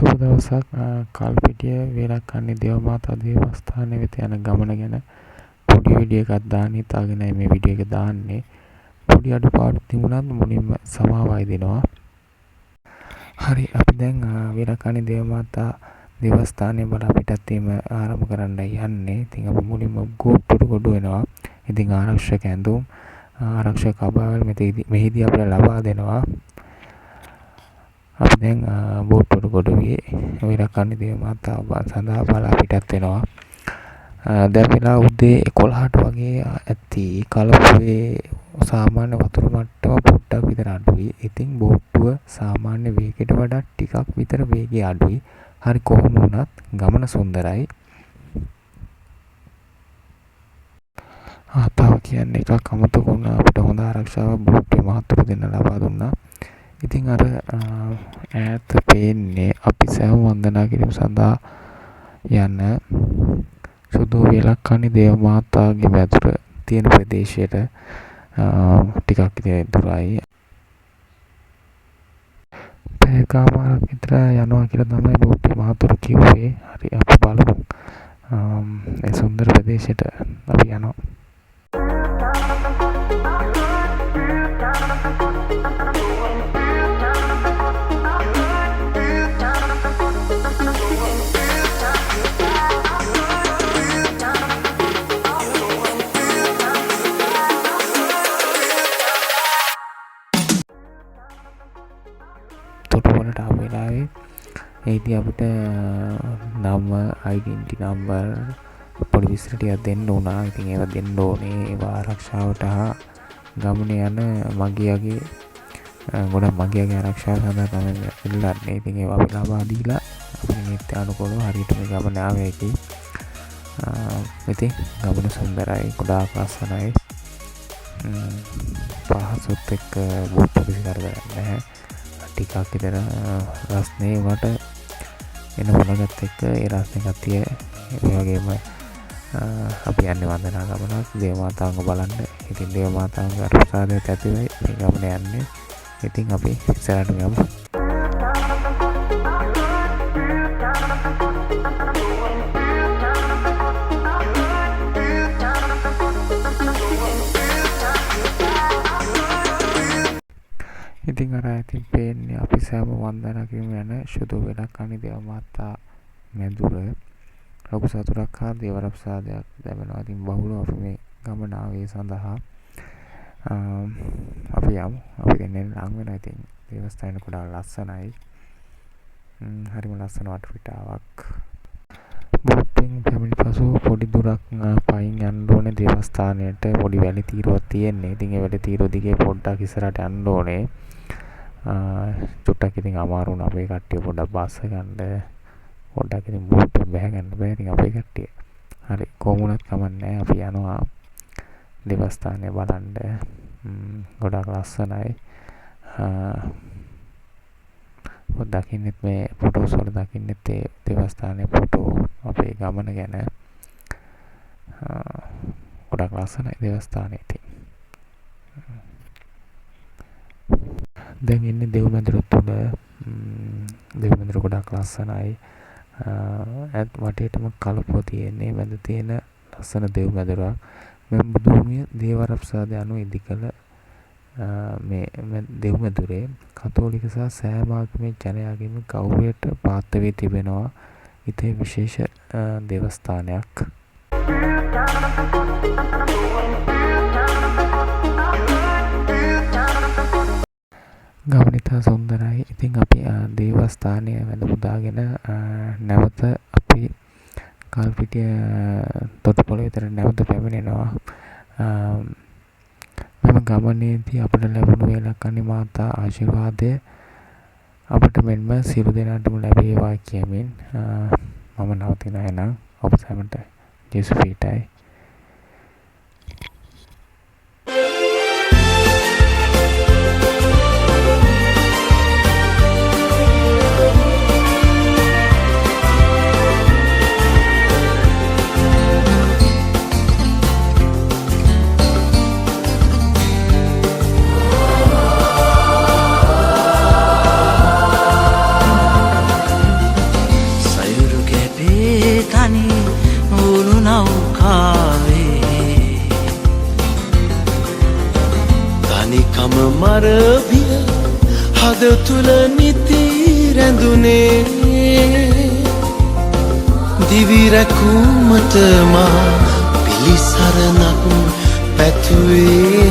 සුබ දවසක්. කල්පිටිය වේලක්කන්නේ දේවමාතා දේවස්ථානය වෙත යන ගමන ගැන පොඩි වීඩියෝ එකක් දාන්න හිතාගෙනයි මේ වීඩියෝ එක දාන්නේ. පොඩි අඩුපාඩු තිබුණත් මුලින්ම සමාවයි දෙනවා. හරි, අපි දැන් වේලක්කන්නේ දේවමාතා දේවස්ථානය බලා පිටත් වීම ආරම්භ කරන්න යන්නේ. ඉතින් අපි මුලින්ම ගෝට්ටුවට ගොඩ වෙනවා. ඉතින් ආරක්ෂක ඇඳුම් ආරක්ෂක අබාවල් මෙහිදී අපිට ලබා දෙනවා. අපි දැන් බෝට්ටුවට ගොඩ වී වේලක්කන්නේ දේවමාතාව සඳහා බලා පිටත් වෙනවා. දැන් වෙලා උදේ 11ට වගේ ඇති. කලපුවේ සාමාන්‍ය වතුර මට්ටම පොඩ්ඩක් විතර අඩුයි. ඉතින් බෝට්ටුව සාමාන්‍ය වේගයට වඩා ටිකක් විතර වේගය අඩුයි. හරි, කොහොම වුණත් ගමන සුන්දරයි. තව කියන්නේ එකක් අමතක වුණා. අපිට හොඳ ආරක්ෂාවක් බෝට්ටුවේ මහතුරු දෙන්න ලබා දුන්නා. ඉතින් අර ඈත පේන්නේ අපි සෑම වන්දනා කිරීම සඳහා යන සුදු වේලක්කන්නේ දේවමාතාගේ මැදුර තියෙන ප්‍රදේශයට ටිකක් ඉතින් දුරයි. පැයකමාරක් විතර යනවා කියලා තමයි බෝට්ටුවේ මහතුරු කිව්වේ. හරි, අපි බලමු. ඒ සුන්දර ප්‍රදේශයට අපි යනවා. තොටුපළට ආව වෙලාවේ ඒදී අපිට නම, ඩෙන්ටිටි නම්බර්, පොඩි විස්තර ටිකක් දෙන්න උනා. ඉතින් ඒවා දෙන්න ඕනේ. ඒවා ආරක්ෂාවට හා ගමනේ යන මගියාගේ ගොඩක් මගියාගේ ආරක්ෂාව සඳහා තමයි ඉල්ලන්නේ. ඉතින් ඒවා අපි ලබා දීලා අපේ නීති අනුකූලව හරියට මේ ගමන ආවේ ඉතින්. ඉතින් ගමන සුන්දරයි, ගොඩාක් ලස්සනයි. පහසුත් එක්ක බෝට්ටුව කිසි කරදරයක් නැහැ. ටිකක් විතර රස්නේ වට එන මොනගත් එක්ක ඒ රස්නේ කතිය ඒ වගේම අපි යන්නේ වන්දනා ගමනක් දේවමාතාවව බලන්න. ඉතින් දේවමාතාවගේ ප්‍රසාදයට ඇතිවයි මේ ගමන යන්නේ. ඉතින් අපි ඉස්සරහට යමු. ඉතින් අර ඉතින් පේන්නේ අපි සෑම වන්දනා කිරීම යන සුදු වේලක්කන්නේ දේවමාතා මැදුර. ලොකු සතුටක් හා දේවරප්‍රසාදයක් ලැබෙනවා. ඉතින් බහුලව අපි මේ ගමන ආවේ සඳහා අපි යමු. අපි දෙන්නේ ලඟ වෙනවා. ඉතින් දේවස්ථානය ගොඩාක් ලස්සනයි. හරිම ලස්සන වටපිටාවක්. බෝට්ටුවෙන් පැමිණි පසු පොඩි දුරක් පයින් යන්න ඕනේ දේවස්ථානයට. පොඩි වැලි තීරුවක් තියෙන්නේ. ඉතින් ඒ වැලි තීරුව දිගේ පොඩ්ඩක් ඉස්සරහට යන්න ඕනේ. චුට්ටක් ඉතින් අමාරු වුණා අපේ කට්ටිය පොඩ්ඩක් බස් ගන්න. පොඩ්ඩක් ඉතින් බෝට්ටුවෙන් බැහැ ගන්න බෑ ඉතින් අපේ කට්ටිය. හරි, කොහොම වුණත් කමන්නේ. අපි යනවා දේවස්ථානය බලන්න. ගොඩාක් ලස්සනයි. දකින්නෙත් මේ ෆොටෝස් වල දකින්නෙත් ඒ දේවස්ථානයේ ෆොටෝ අපේ ගමන ගැන. ගොඩාක් ලස්සනයි දේවස්ථානය ඉතින්. දැන් ඉන්නේ දෙව්මැදුර තුල. දෙව්මැදුර ගොඩාක් ලස්සනයි. ඇත් වටේටම කලපුව තියෙන්නේ. මැද තියෙන ලස්සන දෙව්මැදුරක්. මේ බුදුමිය දේවරප්‍රසාදය අනුව ඉදිකළ මේ දෙව්මැදුරේ කතෝලික සහ සෑම ආගමේ ජනයාගේම ගෞරවයට පාත්‍ර වී තිබෙනවා. ඉතේ විශේෂ දේවස්ථානයක්. ගමන ඉතා සුන්දරයි. ඉතින් අපි දේවස්ථානය වැඳ පුදාගෙන නැවත අපි කල්පිටිය තොටුපොළ විතර නැවත පැමිණෙනවා. මෙම ගමනේදී අපට ලැබුණු වේලක්කන්නේ මාතා ආශිර්වාදය අපට මෙන්ම සියලු දෙනාටම ලැබේවා කියමින් මම නවතිනවා. එහෙනම් ඔබ සැමට ජේසුස් පීඨයි. තම මරවිය හද තුල නිති රැඳුනේ දිවි රැකුමට මා පිළිසරණක් පැතුවේ